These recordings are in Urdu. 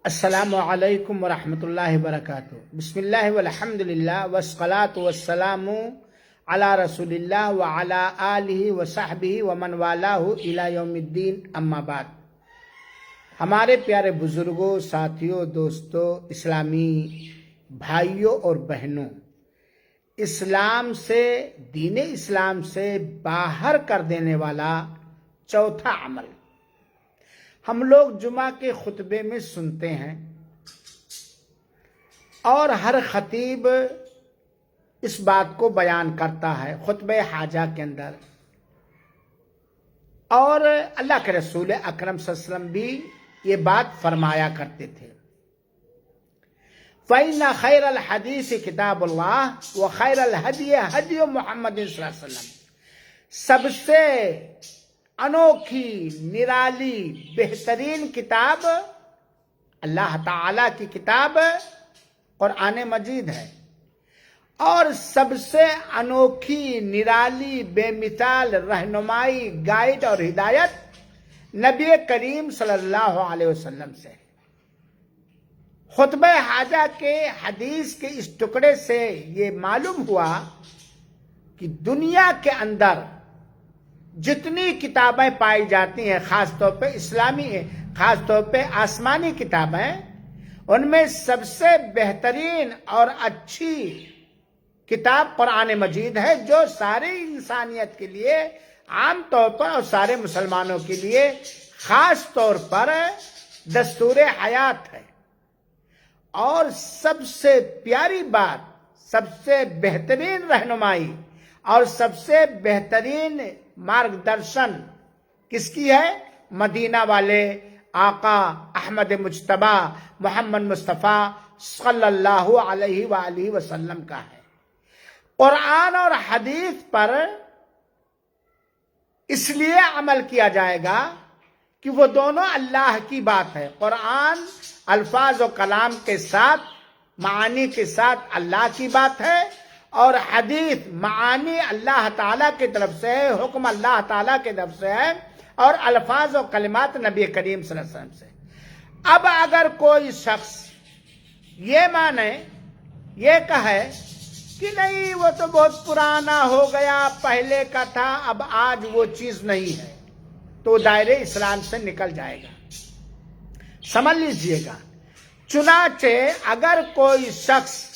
السلام علیکم ورحمۃ اللہ وبرکاتہ۔ بسم اللہ والحمدللہ والصلاۃ والسلام علی رسول اللہ وعلی آلہ وصحبہ ومن والاہ الی یوم الدین، اما بعد۔ ہمارے پیارے بزرگوں، ساتھیوں، دوستوں، اسلامی بھائیوں اور بہنوں، اسلام سے، دین اسلام سے باہر کر دینے والا چوتھا عمل ہم لوگ جمعہ کے خطبے میں سنتے ہیں، اور ہر خطیب اس بات کو بیان کرتا ہے خطبہ حاجہ کے اندر، اور اللہ کے رسول اکرم صلی اللہ علیہ وسلم بھی یہ بات فرمایا کرتے تھے۔ فَإِنَّ خَيْرَ الْحَدِيثِ كِتَابُ اللَّهِ وَخَيْرَ الْهَدْيِ هَدْيُ مُحَمَّدٍ صلی اللہ علیہ وسلم۔ سب سے انوکھی، نرالی، بہترین کتاب اللہ تعالی کی کتاب قرآن مجید ہے، اور سب سے انوکھی، نرالی، بے مثال رہنمائی، گائیڈ اور ہدایت نبی کریم صلی اللہ علیہ وسلم سے۔ خطبہ حاجہ کے حدیث کے اس ٹکڑے سے یہ معلوم ہوا کہ دنیا کے اندر جتنی کتابیں پائی جاتی ہیں، خاص طور پہ اسلامی، خاص طور پہ آسمانی کتابیں، ان میں سب سے بہترین اور اچھی کتاب قرآن مجید ہے، جو ساری انسانیت کے لیے عام طور پر اور سارے مسلمانوں کے لیے خاص طور پر دستور حیات ہے۔ اور سب سے پیاری بات، سب سے بہترین رہنمائی اور سب سے بہترین مارگدرشن کس کی ہے؟ مدینہ والے آقا احمد مجتبی محمد مصطفیٰ صلی اللہ علیہ وآلہ وسلم کا ہے۔ قرآن اور حدیث پر اس لیے عمل کیا جائے گا کہ وہ دونوں اللہ کی بات ہے۔ قرآن الفاظ و کلام کے ساتھ، معانی کے ساتھ اللہ کی بات ہے، اور حدیث معانی اللہ تعالیٰ کی طرف سے ہے، حکم اللہ تعالیٰ کی طرف سے ہے، اور الفاظ و کلمات نبی کریم صلی اللہ علیہ وسلم سے۔ اب اگر کوئی شخص یہ مانے، یہ کہے کہ نہیں وہ تو بہت پرانا ہو گیا، پہلے کا تھا، اب آج وہ چیز نہیں ہے، تو دائرے اسلام سے نکل جائے گا۔ سمجھ لیجئے گا۔ چنانچہ اگر کوئی شخص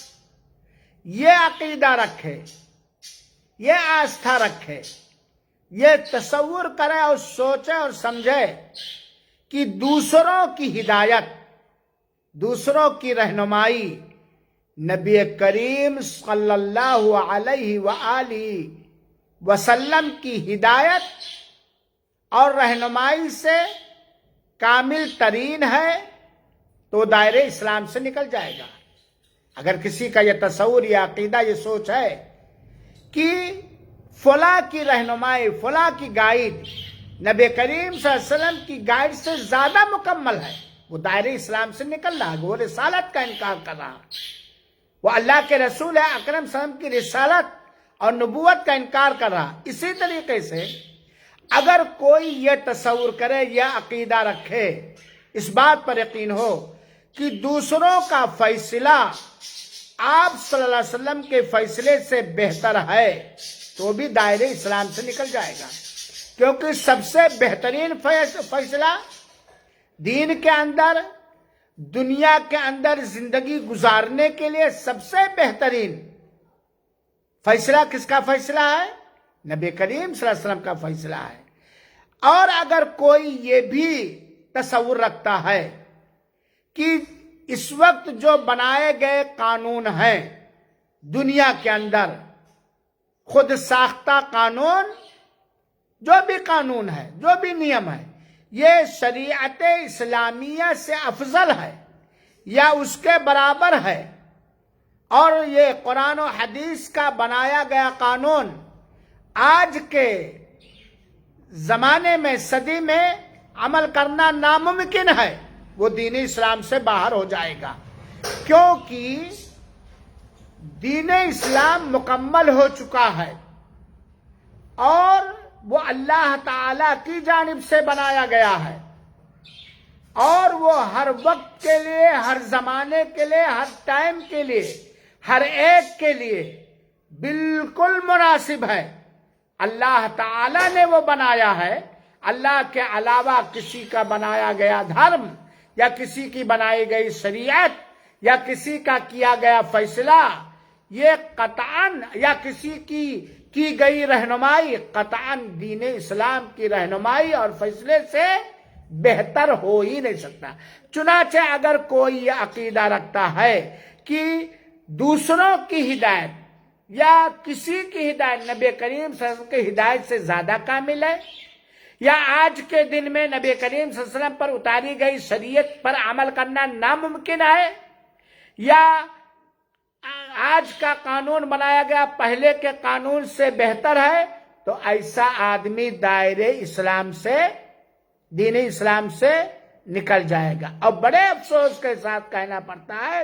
یہ عقیدہ رکھے، یہ آستھا رکھے، یہ تصور کرے اور سوچے اور سمجھے کہ دوسروں کی ہدایت، دوسروں کی رہنمائی نبی کریم صلی اللہ علیہ وآلہ وسلم کی ہدایت اور رہنمائی سے کامل ترین ہے، تو دائرے اسلام سے نکل جائے گا۔ اگر کسی کا یہ تصور، یہ عقیدہ، یہ سوچ ہے کہ فلاں کی رہنمائی، فلاں کی گائیڈ نبی کریم صلی اللہ علیہ وسلم کی گائیڈ سے زیادہ مکمل ہے، وہ دائرے اسلام سے نکل رہا ہے، وہ رسالت کا انکار کر رہا ہے، وہ اللہ کے رسول اکرم صلی اللہ علیہ وسلم کی رسالت اور نبوت کا انکار کر رہا۔ اسی طریقے سے اگر کوئی یہ تصور کرے، یہ عقیدہ رکھے، اس بات پر یقین ہو کہ دوسروں کا فیصلہ آپ صلی اللہ علیہ وسلم کے فیصلے سے بہتر ہے، تو بھی دائرے اسلام سے نکل جائے گا، کیونکہ سب سے بہترین فیصلہ دین کے اندر، دنیا کے اندر زندگی گزارنے کے لیے سب سے بہترین فیصلہ کس کا فیصلہ ہے؟ نبی کریم صلی اللہ علیہ وسلم کا فیصلہ ہے۔ اور اگر کوئی یہ بھی تصور رکھتا ہے کہ اس وقت جو بنائے گئے قانون ہیں دنیا کے اندر، خود ساختہ قانون، جو بھی قانون ہے، جو بھی نیم ہے، یہ شریعت اسلامیہ سے افضل ہے یا اس کے برابر ہے، اور یہ قرآن و حدیث کا بنایا گیا قانون آج کے زمانے میں، صدی میں عمل کرنا ناممکن ہے، وہ دین اسلام سے باہر ہو جائے گا، کیونکہ دین اسلام مکمل ہو چکا ہے، اور وہ اللہ تعالی کی جانب سے بنایا گیا ہے، اور وہ ہر وقت کے لیے، ہر زمانے کے لیے، ہر ٹائم کے لیے، ہر ایک کے لیے بالکل مناسب ہے۔ اللہ تعالی نے وہ بنایا ہے۔ اللہ کے علاوہ کسی کا بنایا گیا دھرم یا کسی کی بنائی گئی شریعت یا کسی کا کیا گیا فیصلہ یہ قطعاً، یا کسی کی گئی رہنمائی قطعاً دین اسلام کی رہنمائی اور فیصلے سے بہتر ہو ہی نہیں سکتا۔ چنانچہ اگر کوئی یہ عقیدہ رکھتا ہے کہ دوسروں کی ہدایت یا کسی کی ہدایت نبی کریم صلی اللہ علیہ وسلم کی ہدایت سے زیادہ کامل ہے، یا آج کے دن میں نبی کریم صلی اللہ علیہ وسلم پر اتاری گئی شریعت پر عمل کرنا ناممکن ہے، یا آج کا قانون بنایا گیا پہلے کے قانون سے بہتر ہے، تو ایسا آدمی دائرے اسلام سے، دین اسلام سے نکل جائے گا۔ اور بڑے افسوس کے ساتھ کہنا پڑتا ہے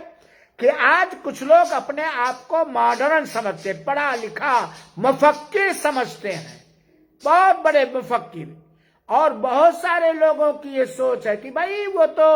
کہ آج کچھ لوگ اپنے آپ کو ماڈرن سمجھتے، پڑھا لکھا مفکر سمجھتے ہیں، بہت بڑے مفکر، اور بہت سارے لوگوں کی یہ سوچ ہے کہ بھائی وہ تو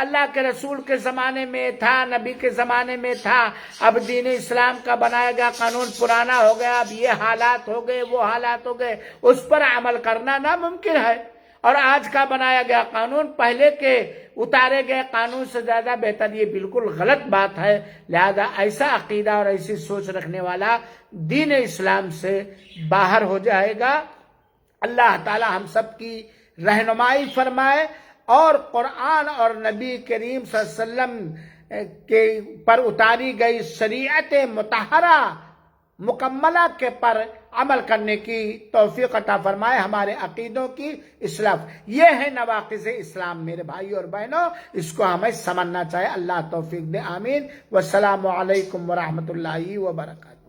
اللہ کے رسول کے زمانے میں تھا، نبی کے زمانے میں تھا، اب دین اسلام کا بنایا گیا قانون پرانا ہو گیا، اب یہ حالات ہو گئے، وہ حالات ہو گئے، اس پر عمل کرنا ناممکن ہے، اور آج کا بنایا گیا قانون پہلے کے اتارے گئے قانون سے زیادہ بہتر۔ یہ بالکل غلط بات ہے۔ لہذا ایسا عقیدہ اور ایسی سوچ رکھنے والا دین اسلام سے باہر ہو جائے گا۔ اللہ تعالی ہم سب کی رہنمائی فرمائے، اور قرآن اور نبی کریم صلی اللہ علیہ وسلم کے پر اتاری گئی شریعت مطہرہ مکملہ کے پر عمل کرنے کی توفیق عطا فرمائے، ہمارے عقیدوں کی اصلاح۔ یہ ہے نواقض اسلام میرے بھائی اور بہنوں، اس کو ہمیں سمجھنا چاہیے۔ اللہ توفیق دے، آمین۔ والسلام علیکم ورحمۃ اللہ وبرکاتہ۔